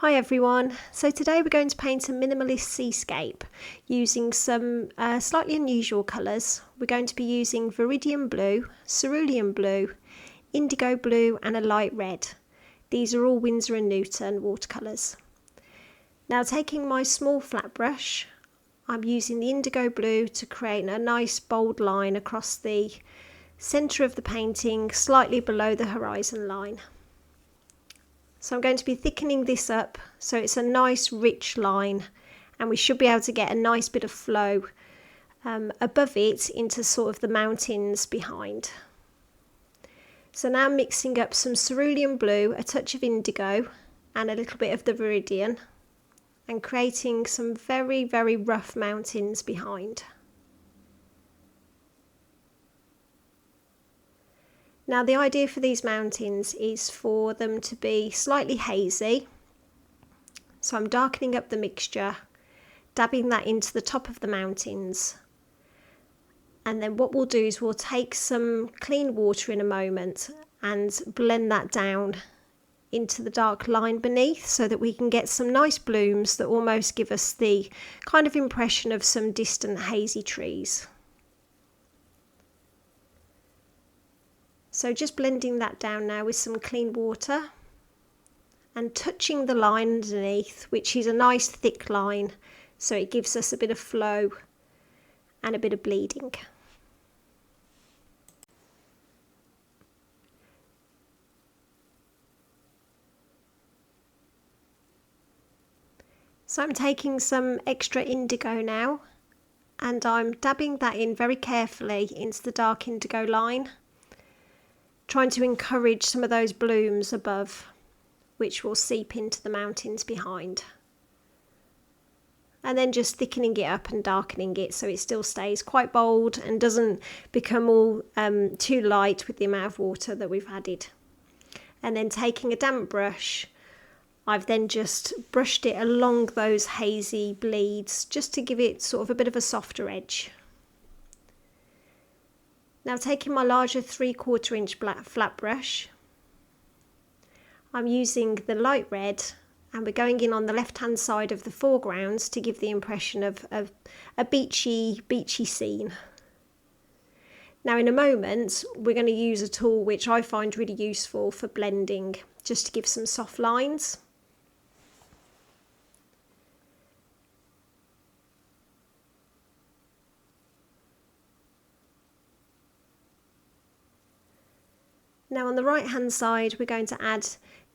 Hi everyone, so today we're going to paint a minimalist seascape using some slightly unusual colours. We're going to be using Viridian Blue, Cerulean Blue, Indigo Blue and a light red. These are all Winsor & Newton watercolours. Now taking my small flat brush, I'm using the Indigo Blue to create a nice bold line across the centre of the painting, slightly below the horizon line. So I'm going to be thickening this up so it's a nice rich line, and we should be able to get a nice bit of flow above it into sort of the mountains behind. So now I'm mixing up some Cerulean Blue, a touch of Indigo and a little bit of the Viridian, and creating some very, very rough mountains behind. Now the idea for these mountains is for them to be slightly hazy, so I'm darkening up the mixture, dabbing that into the top of the mountains, and then what we'll do is we'll take some clean water in a moment and blend that down into the dark line beneath so that we can get some nice blooms that almost give us the kind of impression of some distant hazy trees. So just blending that down now with some clean water and touching the line underneath, which is a nice thick line, so it gives us a bit of flow and a bit of bleeding. So I'm taking some extra indigo now and I'm dabbing that in very carefully into the dark indigo line, trying to encourage some of those blooms above, which will seep into the mountains behind. And then just thickening it up and darkening it so it still stays quite bold and doesn't become all too light with the amount of water that we've added. And then taking a damp brush, I've then just brushed it along those hazy bleeds just to give it sort of a bit of a softer edge. Now taking my larger 3/4 inch flat brush, I'm using the light red and we're going in on the left hand side of the foreground to give the impression of a beachy scene. Now in a moment we're going to use a tool which I find really useful for blending, just to give some soft lines. Now on the right hand side we're going to add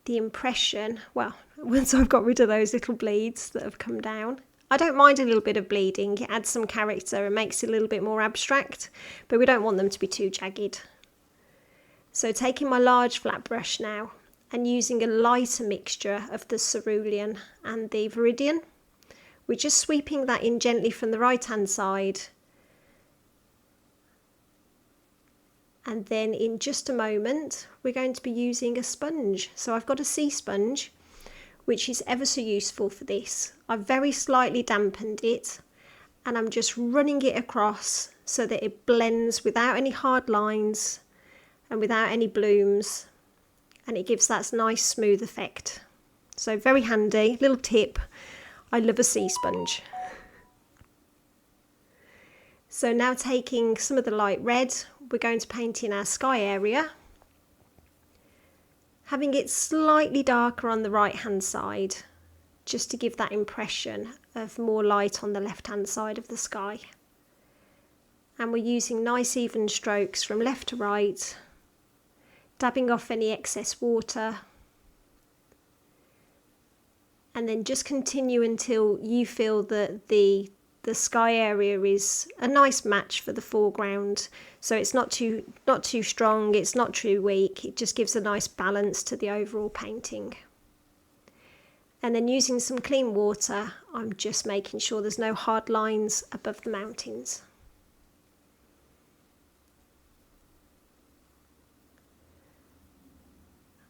the impression, well, once I've got rid of those little bleeds that have come down. I don't mind a little bit of bleeding, it adds some character and makes it a little bit more abstract, but we don't want them to be too jagged. So taking my large flat brush now and using a lighter mixture of the Cerulean and the Viridian, we're just sweeping that in gently from the right hand side. And then in just a moment we're going to be using a sponge. So I've got a sea sponge which is ever so useful for this. I've very slightly dampened it and I'm just running it across so that it blends without any hard lines and without any blooms, and it gives that nice smooth effect. So very handy, little tip, I love a sea sponge. So now taking some of the light red, we're going to paint in our sky area, having it slightly darker on the right hand side, just to give that impression of more light on the left hand side of the sky. And we're using nice even strokes from left to right, dabbing off any excess water, and then just continue until you feel that the sky area is a nice match for the foreground, so it's not too strong, it's not too weak, it just gives a nice balance to the overall painting. And then using some clean water, I'm just making sure there's no hard lines above the mountains.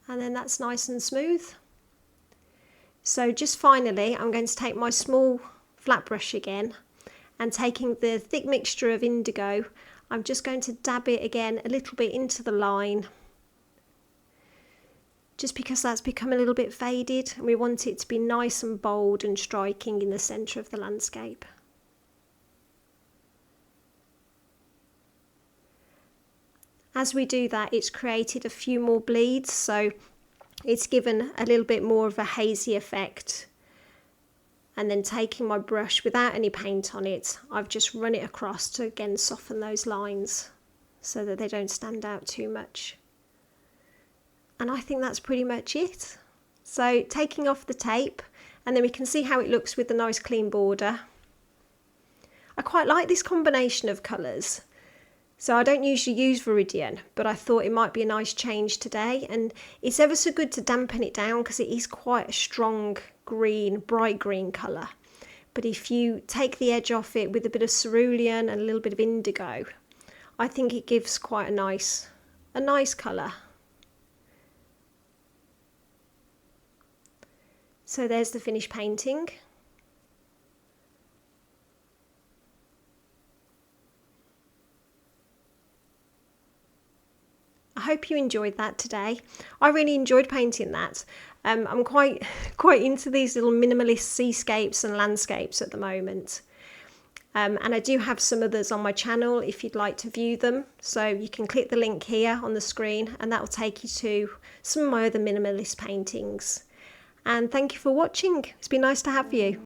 And then that's nice and smooth. So just finally I'm going to take my small flat brush again, and taking the thick mixture of indigo, I'm just going to dab it again a little bit into the line, just because that's become a little bit faded and we want it to be nice and bold and striking in the centre of the landscape. As we do that, it's created a few more bleeds, so it's given a little bit more of a hazy effect. And then taking my brush without any paint on it, I've just run it across to again soften those lines so that they don't stand out too much. And I think that's pretty much it. So taking off the tape, and then we can see how it looks with the nice clean border. I quite like this combination of colours. So I don't usually use Viridian, but I thought it might be a nice change today, and it's ever so good to dampen it down because it is quite a strong green, bright green colour. But if you take the edge off it with a bit of cerulean and a little bit of indigo, I think it gives quite a nice colour. So there's the finished painting. I hope you enjoyed that today. I really enjoyed painting that. I'm quite into these little minimalist seascapes and landscapes at the moment. And I do have some others on my channel if you'd like to view them. So you can click the link here on the screen and that will take you to some of my other minimalist paintings. And thank you for watching. It's been nice to have you.